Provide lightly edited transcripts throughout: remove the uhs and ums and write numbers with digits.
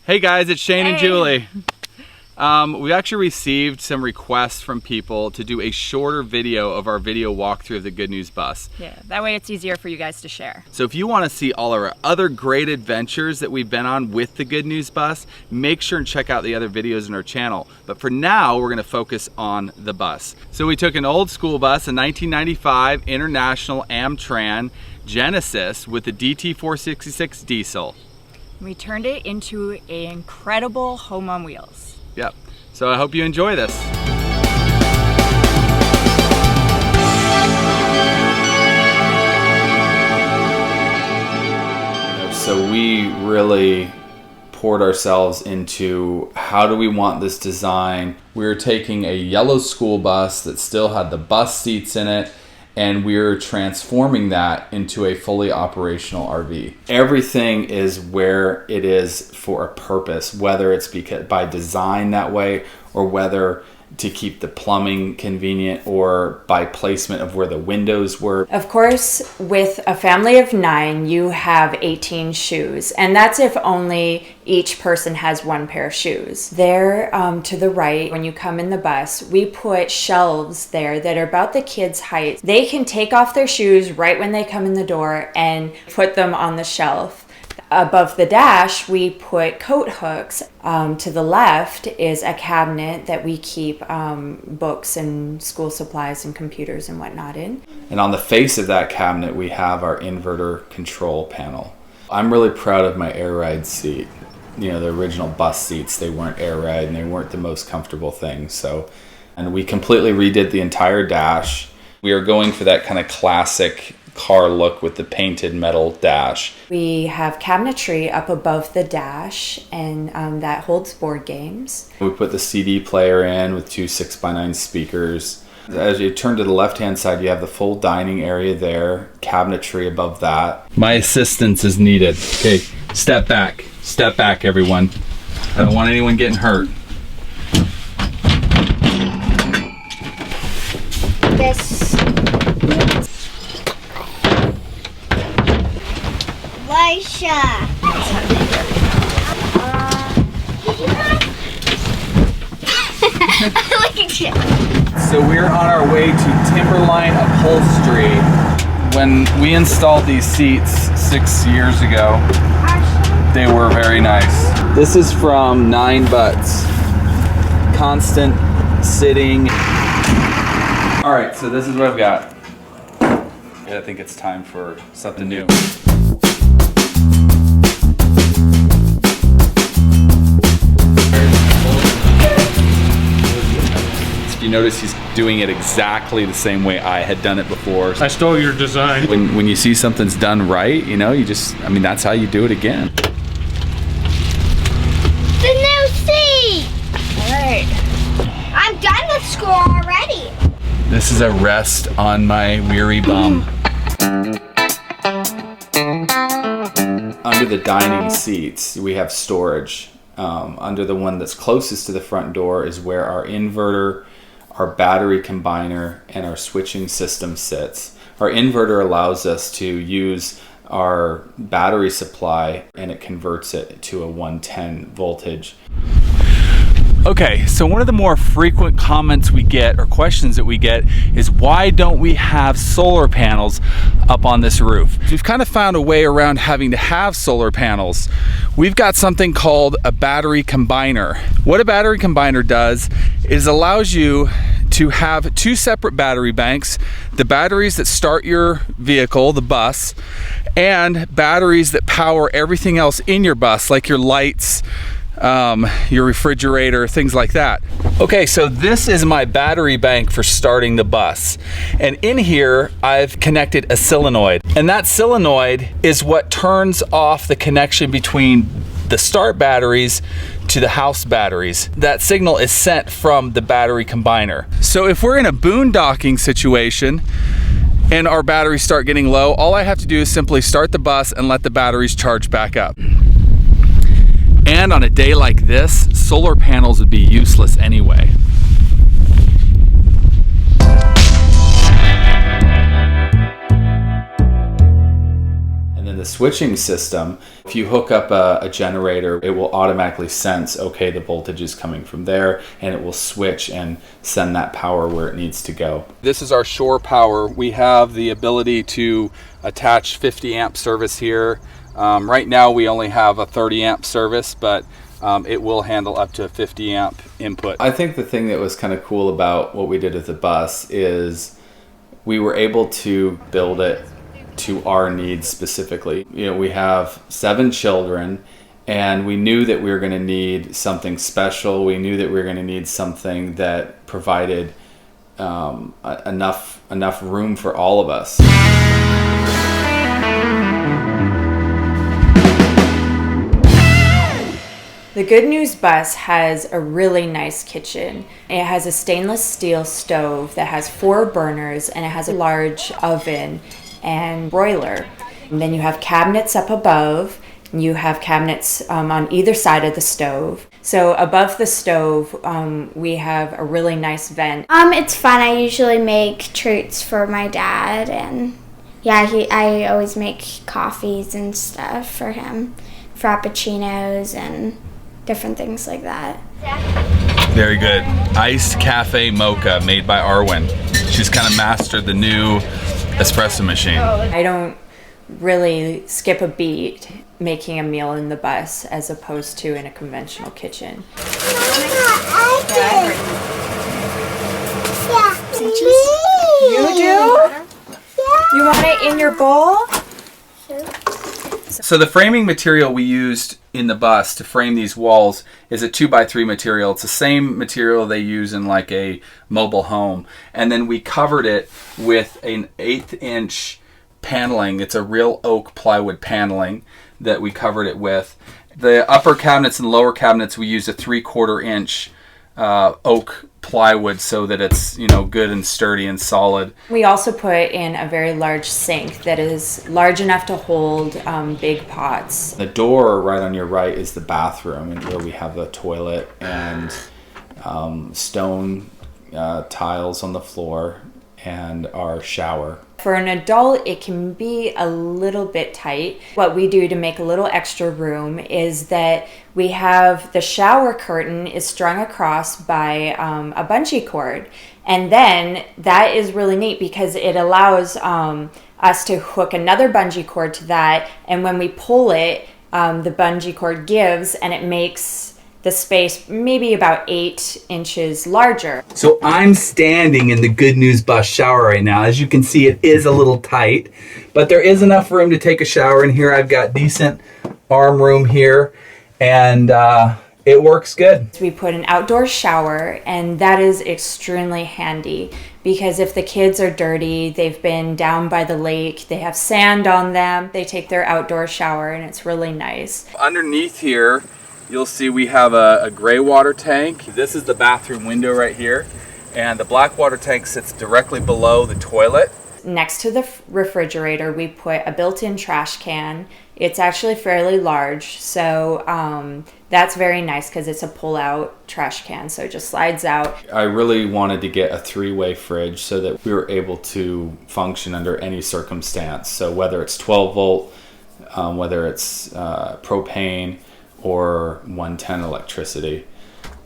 Hey guys, it's Shane and Julie. We actually received some requests from people to do a shorter video of our video walkthrough of the Good News Bus. Yeah, that way it's easier for you guys to share. So if you want to see all our other great adventures that we've been on with the Good News Bus, make sure and check out the other videos in our channel. But for now, we're going to focus on the bus. So we took an old school bus, a 1995 International Amtran Genesis with the DT466 diesel. We turned it into an incredible home on wheels. Yep. So I hope you enjoy this. So we really poured ourselves into how do we want this design. We were taking a yellow school bus that still had the bus seats in it, and we're transforming that into a fully operational RV. Everything is where it is for a purpose, whether it's because by design that way, or whether to keep the plumbing convenient, or by placement of where the windows were. Of course, with a family of 9, you have 18 shoes, and that's if only each person has one pair of shoes. There to the right, when you come in the bus, we put shelves there that are about the kids' height. They can take off their shoes right when they come in the door and put them on the shelf. Above the dash, we put coat hooks. To the left is a cabinet that we keep books and school supplies and computers and whatnot in. And on the face of that cabinet, we have our inverter control panel. I'm really proud of my Air Ride seat. You know, the original bus seats, they weren't Air Ride and they weren't the most comfortable things. And we completely redid the entire dash. We are going for that kind of classic car look with the painted metal dash. We have cabinetry up above the dash, and that holds board games. We put the CD player in with 2 6x9 speakers. As you turn to the left-hand side, you have the full dining area there, cabinetry above that. My assistance is needed. Okay, step back, everyone. I don't want anyone getting hurt. So we're on our way to Timberline Upholstery. When we installed these seats 6 years ago, they were very nice. This is from 9 Butts. Constant sitting. All right, so this is what I've got. I think it's time for something new. You notice he's doing it exactly the same way I had done it before. I stole your design. When you see something's done right, you know, that's how you do it again. The new seat! Alright. I'm done with school already. This is a rest on my weary bum. Under the dining seats, we have storage. Under the one that's closest to the front door is where our inverter, our battery combiner, and our switching system sits. Our inverter allows us to use our battery supply, and it converts it to a 110 voltage. Okay, so one of the more frequent comments we get, or questions that we get, is why don't we have solar panels up on this roof? We've kind of found a way around having to have solar panels. We've got something called a battery combiner. What a battery combiner does is allows you to have 2 separate battery banks, the batteries that start your vehicle, the bus, and batteries that power everything else in your bus, like your lights, your refrigerator, things like that. Okay, so this is my battery bank for starting the bus. And in here, I've connected a solenoid. And that solenoid is what turns off the connection between the start batteries to the house batteries. That signal is sent from the battery combiner. So if we're in a boondocking situation and our batteries start getting low, all I have to do is simply start the bus and let the batteries charge back up. And on a day like this, solar panels would be useless anyway. And then the switching system If you hook up a generator, it will automatically sense, okay, the voltage is coming from there, and it will switch and send that power where it needs to go. This is our shore power. We have the ability to attach 50 amp service here. Right now we only have a 30 amp service, but it will handle up to a 50 amp input. I think the thing that was kind of cool about what we did at the bus is we were able to build it to our needs specifically. You know, we have 7 children, and we knew that we were going to need something special. We knew that we were going to need something that provided enough room for all of us. The Good News Bus has a really nice kitchen. It has a stainless steel stove that has 4 burners, and it has a large oven and broiler. And then you have cabinets up above. You have cabinets on either side of the stove. So above the stove, we have a really nice vent. It's fun. I usually make treats for my dad, and I always make coffees and stuff for him, frappuccinos and different things like that. Very good. Iced cafe mocha made by Arwen. She's kind of mastered the new espresso machine. I don't really skip a beat making a meal in the bus as opposed to in a conventional kitchen. You do? You want it in your bowl? So the framing material we used in the bus to frame these walls is a 2x3 material. It's the same material they use in like a mobile home. And then we covered it with an 1/8 inch paneling. It's a real oak plywood paneling that we covered it with. The upper cabinets and lower cabinets, we used a 3/4 inch oak plywood so that it's, you know, good and sturdy and solid. We also put in a very large sink that is large enough to hold big pots. The door right on your right is the bathroom, where we have a toilet and stone tiles on the floor and our shower. For an adult, it can be a little bit tight. What we do to make a little extra room is that we have the shower curtain is strung across by a bungee cord. And then that is really neat because it allows us to hook another bungee cord to that. And when we pull it, the bungee cord gives, and it makes the space maybe about 8 inches larger. So I'm standing in the Good News Bus shower right now. As you can see, it is a little tight, but there is enough room to take a shower in here. I've got decent arm room here, and it works good. We put an outdoor shower, and that is extremely handy because if the kids are dirty, they've been down by the lake, they have sand on them, they take their outdoor shower, and it's really nice. Underneath here, you'll see we have a gray water tank. This is the bathroom window right here. And the black water tank sits directly below the toilet. Next to the refrigerator, we put a built-in trash can. It's actually fairly large, so that's very nice because it's a pull-out trash can, so it just slides out. I really wanted to get a 3-way fridge so that we were able to function under any circumstance. So whether it's 12 volt, whether it's propane, or 110 electricity.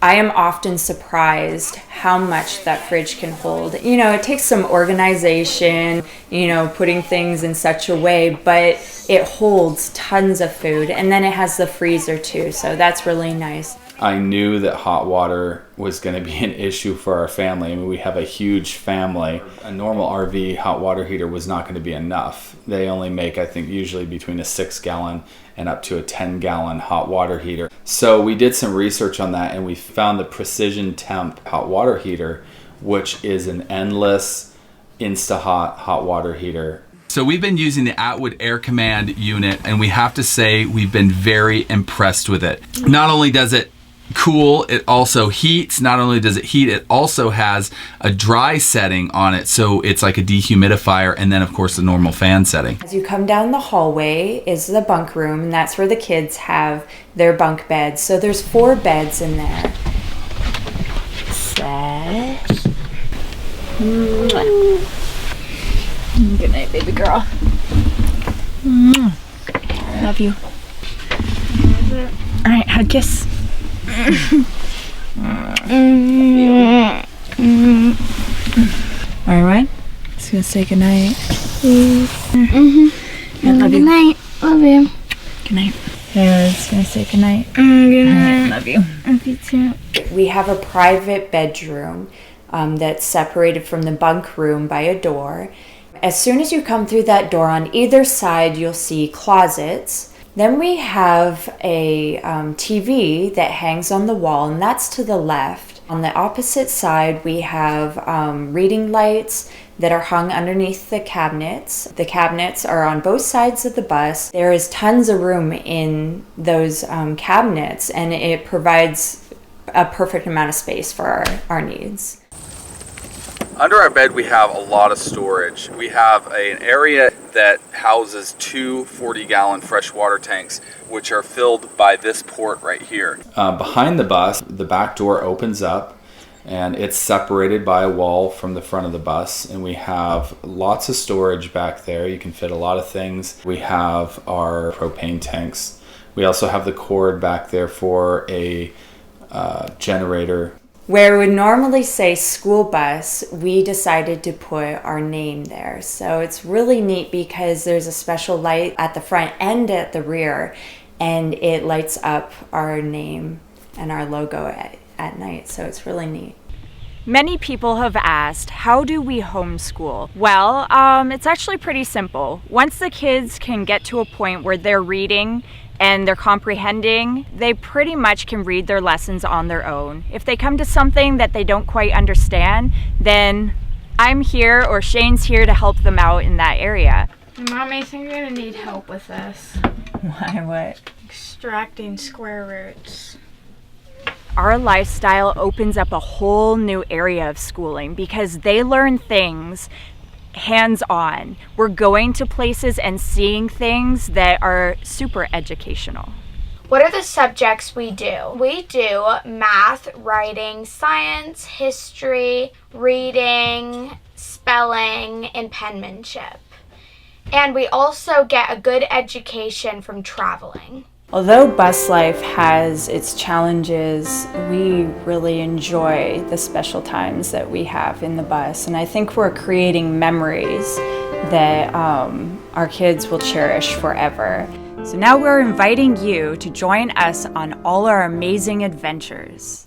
I am often surprised how much that fridge can hold. You know, it takes some organization, you know, putting things in such a way, but it holds tons of food. And then it has the freezer too, so that's really nice. I knew that hot water was going to be an issue for our family. I mean, we have a huge family. A normal RV hot water heater was not going to be enough. They only make, I think, usually between a 6-gallon and up to a 10-gallon hot water heater. So we did some research on that, and we found the Precision Temp hot water heater, which is an endless Insta-Hot hot water heater. So we've been using the Atwood Air Command unit, and we have to say we've been very impressed with it. Not only does it cool, it also heats. Not only does it heat, it also has a dry setting on it, so it's like a dehumidifier, and then of course the normal fan setting. As you come down the hallway is the bunk room, and that's where the kids have their bunk beds. So there's 4 beds in there. Set. Good night, baby girl. Love you. All right, hug kiss. All right, just gonna say goodnight. I love you. Good night. Love you. Good night. Yeah, just gonna say goodnight. Good night. Love you. Love you too. We have a private bedroom that's separated from the bunk room by a door. As soon as you come through that door, on either side, you'll see closets. Then we have a TV that hangs on the wall, and that's to the left. On the opposite side, we have reading lights that are hung underneath the cabinets. The cabinets are on both sides of the bus. There is tons of room in those cabinets, and it provides a perfect amount of space for our needs. Under our bed, we have a lot of storage. We have an area that houses two 40-gallon freshwater tanks, which are filled by this port right here. Behind the bus, the back door opens up and it's separated by a wall from the front of the bus, and we have lots of storage back there. You can fit a lot of things. We have our propane tanks. We also have the cord back there for a generator. Where it would normally say school bus, we decided to put our name there. So it's really neat because there's a special light at the front and at the rear, and it lights up our name and our logo at night. So it's really neat. Many people have asked, how do we homeschool? Well, it's actually pretty simple. Once the kids can get to a point where they're reading and they're comprehending, they pretty much can read their lessons on their own. If they come to something that they don't quite understand, then I'm here or Shane's here to help them out in that area. Mom, I think we're gonna need help with this. Why, what? Extracting square roots. Our lifestyle opens up a whole new area of schooling because they learn things hands-on. We're going to places and seeing things that are super educational. What are the subjects we do? We do math, writing, science, history, reading, spelling, and penmanship. And we also get a good education from traveling. Although bus life has its challenges, we really enjoy the special times that we have in the bus. And I think we're creating memories that our kids will cherish forever. So now we're inviting you to join us on all our amazing adventures.